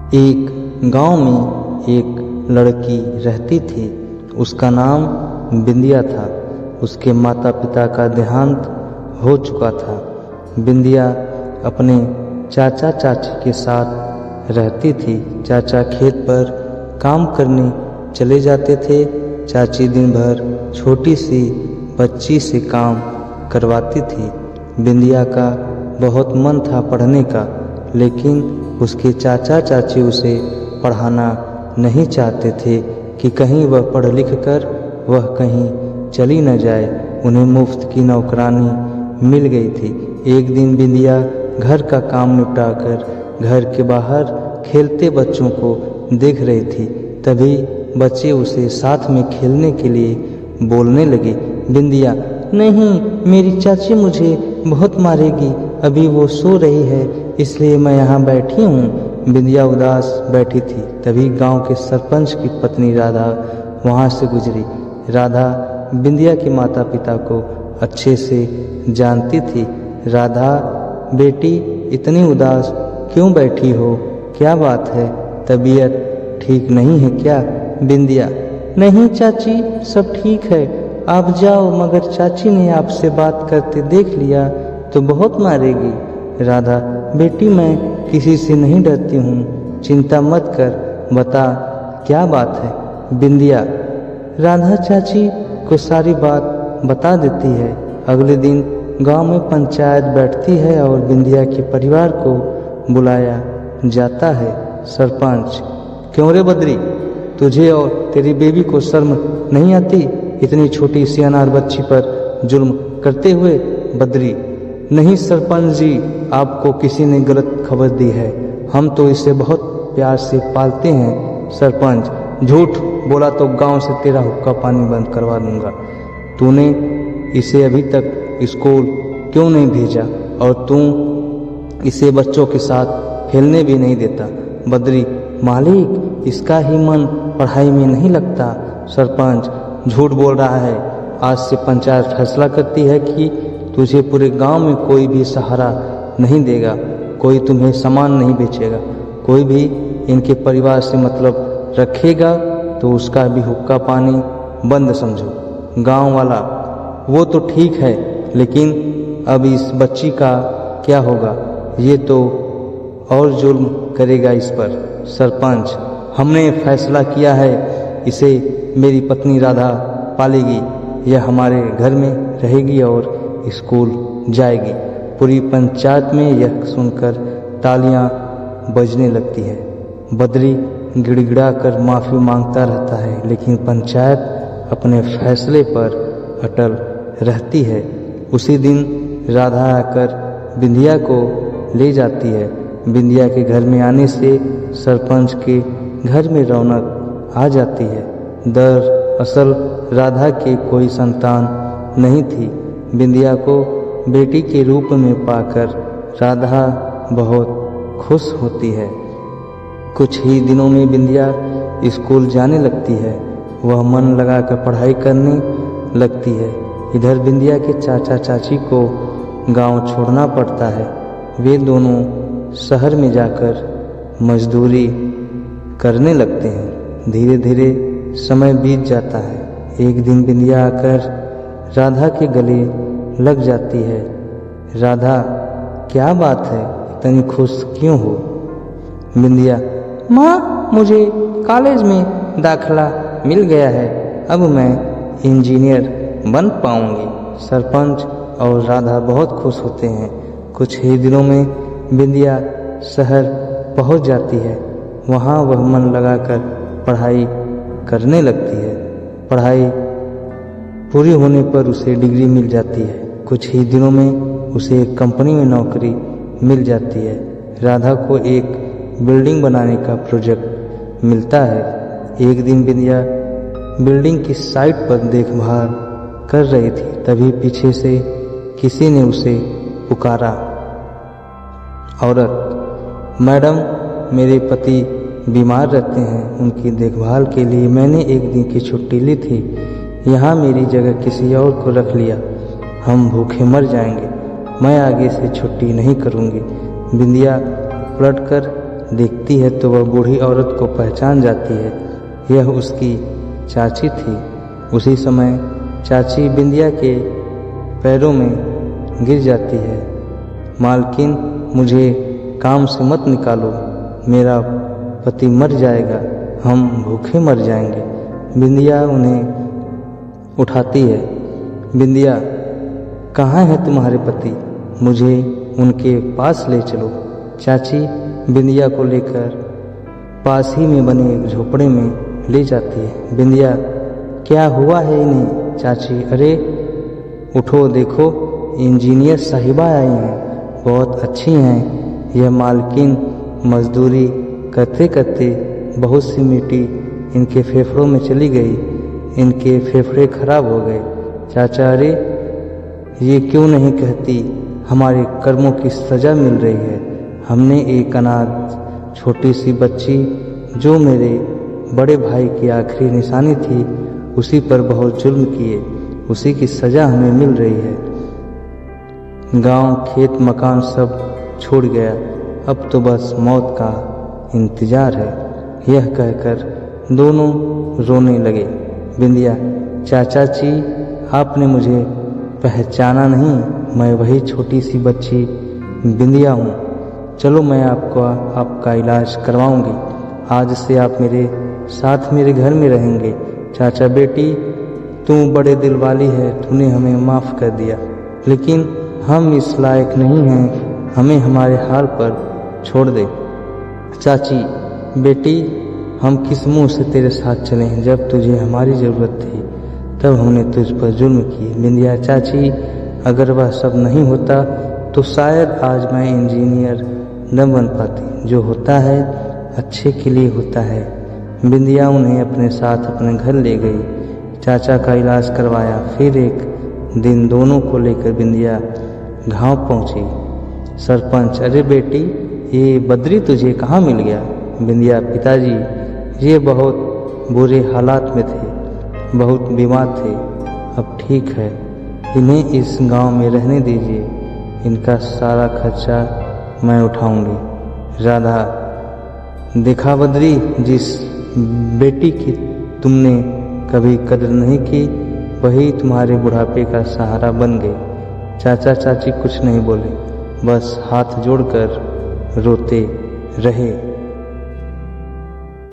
एक गांव में एक लड़की रहती थी। उसका नाम बिंदिया था। उसके माता पिता का देहांत हो चुका था। बिंदिया अपने चाचा चाची के साथ रहती थी। चाचा खेत पर काम करने चले जाते थे। चाची दिन भर छोटी सी बच्ची से काम करवाती थी। बिंदिया का बहुत मन था पढ़ने का, लेकिन उसके चाचा चाची उसे पढ़ाना नहीं चाहते थे कि कहीं वह पढ़ लिख कर वह कहीं चली न जाए। उन्हें मुफ्त की नौकरानी मिल गई थी। एक दिन बिंदिया घर का काम निपटाकर घर के बाहर खेलते बच्चों को देख रही थी। तभी बच्चे उसे साथ में खेलने के लिए बोलने लगे। बिंदिया, नहीं, मेरी चाची मुझे बहुत मारेगी, अभी वो सो रही है, इसलिए मैं यहाँ बैठी हूँ। बिंदिया उदास बैठी थी। तभी गांव के सरपंच की पत्नी राधा वहाँ से गुजरी। राधा बिंदिया के माता पिता को अच्छे से जानती थी। राधा, बेटी, इतनी उदास क्यों बैठी हो? क्या बात है? तबीयत ठीक नहीं है क्या? बिंदिया, नहीं चाची, सब ठीक है, आप जाओ, मगर चाची ने आपसे बात करते देख लिया तो बहुत मारेगी। राधा, बेटी, मैं किसी से नहीं डरती हूँ, चिंता मत कर, बता क्या बात है? बिंदिया राधा चाची को सारी बात बता देती है। अगले दिन गांव में पंचायत बैठती है और बिंदिया के परिवार को बुलाया जाता है। सरपंच, क्यों रे बद्री, तुझे और तेरी बेबी को शर्म नहीं आती इतनी छोटी सी अनार बच्ची पर जुल्म करते हुए? बद्री, नहीं सरपंच जी, आपको किसी ने गलत खबर दी है, हम तो इसे बहुत प्यार से पालते हैं। सरपंच, झूठ बोला तो गांव से तेरा हुक्का पानी बंद करवा दूंगा। तूने इसे अभी तक स्कूल क्यों नहीं भेजा और तू इसे बच्चों के साथ खेलने भी नहीं देता? बद्री, मालिक, इसका ही मन पढ़ाई में नहीं लगता। सरपंच, झूठ बोल रहा है, आज से पंचायत फैसला करती है कि तुझे पूरे गांव में कोई भी सहारा नहीं देगा, कोई तुम्हें सामान नहीं बेचेगा, कोई भी इनके परिवार से मतलब रखेगा तो उसका भी हुक्का पानी बंद समझो। गांव वाला, वो तो ठीक है, लेकिन अब इस बच्ची का क्या होगा? ये तो और जुल्म करेगा इस पर। सरपंच, हमने फैसला किया है, इसे मेरी पत्नी राधा पालेगी, यह हमारे घर में रहेगी और स्कूल जाएगी। पूरी पंचायत में यह सुनकर तालियां बजने लगती है। बद्री गिड़गिड़ा कर माफ़ी मांगता रहता है, लेकिन पंचायत अपने फैसले पर अटल रहती है। उसी दिन राधा आकर बिंदिया को ले जाती है। बिंदिया के घर में आने से सरपंच के घर में रौनक आ जाती है। दरअसल राधा के कोई संतान नहीं थी। बिंदिया को बेटी के रूप में पाकर राधा बहुत खुश होती है। कुछ ही दिनों में बिंदिया स्कूल जाने लगती है। वह मन लगाकर पढ़ाई करने लगती है। इधर बिंदिया के चाचा चाची को गांव छोड़ना पड़ता है। वे दोनों शहर में जाकर मजदूरी करने लगते हैं। धीरे धीरे समय बीत जाता है। एक दिन बिंदिया आकर राधा के गले लग जाती है। राधा, क्या बात है, इतनी खुश क्यों हो? बिंदिया, माँ, मुझे कॉलेज में दाखला मिल गया है, अब मैं इंजीनियर बन पाऊंगी। सरपंच और राधा बहुत खुश होते हैं। कुछ ही दिनों में बिंदिया शहर पहुंच जाती है। वहाँ वह मन लगाकर पढ़ाई करने लगती है। पढ़ाई पूरी होने पर उसे डिग्री मिल जाती है। कुछ ही दिनों में उसे एक कंपनी में नौकरी मिल जाती है। राधा को एक बिल्डिंग बनाने का प्रोजेक्ट मिलता है। एक दिन बिंदिया बिल्डिंग की साइट पर देखभाल कर रही थी। तभी पीछे से किसी ने उसे पुकारा। औरत, मैडम, मेरे पति बीमार रहते हैं, उनकी देखभाल के लिए मैंने एक दिन की छुट्टी ली थी। यहाँ मेरी जगह किसी और को रख लिया, हम भूखे मर जाएंगे, मैं आगे से छुट्टी नहीं करूँगी। बिंदिया पलटकर देखती है तो वह बूढ़ी औरत को पहचान जाती है। यह उसकी चाची थी। उसी समय चाची बिंदिया के पैरों में गिर जाती है। मालकिन, मुझे काम से मत निकालो, मेरा पति मर जाएगा, हम भूखे मर जाएंगे। बिंदिया उन्हें उठाती है। बिंदिया, कहाँ है तुम्हारे पति? मुझे उनके पास ले चलो। चाची बिंदिया को लेकर पास ही में बने एक झोपड़े में ले जाती है। बिंदिया, क्या हुआ है इन्हें? चाची, अरे उठो, देखो इंजीनियर साहिबा आई हैं, बहुत अच्छी हैं। यह मालकिन मजदूरी करते करते बहुत सी मिट्टी इनके फेफड़ों में चली गई, इनके फेफड़े खराब हो गए। चाचा, अरे ये क्यों नहीं कहती, हमारे कर्मों की सज़ा मिल रही है। हमने एक अनाथ छोटी सी बच्ची जो मेरे बड़े भाई की आखिरी निशानी थी, उसी पर बहुत जुल्म किए, उसी की सज़ा हमें मिल रही है। गांव, खेत, मकान सब छोड़ गया, अब तो बस मौत का इंतज़ार है। यह कहकर दोनों रोने लगे। बिंदिया, चाचा जी, आपने मुझे पहचाना नहीं, मैं वही छोटी सी बच्ची बिंदिया हूँ। चलो मैं आपका इलाज करवाऊँगी। आज से आप मेरे साथ मेरे घर में रहेंगे। चाचा, बेटी तू बड़े दिल वाली है, तूने हमें माफ़ कर दिया, लेकिन हम इस लायक नहीं हैं, हमें हमारे हाल पर छोड़ दे। चाची, बेटी हम किस मुंह से तेरे साथ चलें? जब तुझे हमारी ज़रूरत थी तब हमने तुझ पर जुल्म किए। बिंदिया, चाची अगर वह सब नहीं होता तो शायद आज मैं इंजीनियर न बन पाती। जो होता है अच्छे के लिए होता है। बिंदिया उन्हें अपने साथ अपने घर ले गई, चाचा का इलाज करवाया। फिर एक दिन दोनों को लेकर बिंदिया गांव पहुंची। सरपंच, अरे बेटी ये बद्री तुझे कहाँ मिल गया? बिंदिया, पिताजी ये बहुत बुरे हालात में थे, बहुत बीमार थे, अब ठीक है, इन्हें इस गांव में रहने दीजिए, इनका सारा खर्चा मैं उठाऊंगी। राधा, देखा बद्री, जिस बेटी की तुमने कभी कदर नहीं की वही तुम्हारे बुढ़ापे का सहारा बन गई। चाचा चाची कुछ नहीं बोले, बस हाथ जोड़कर रोते रहे।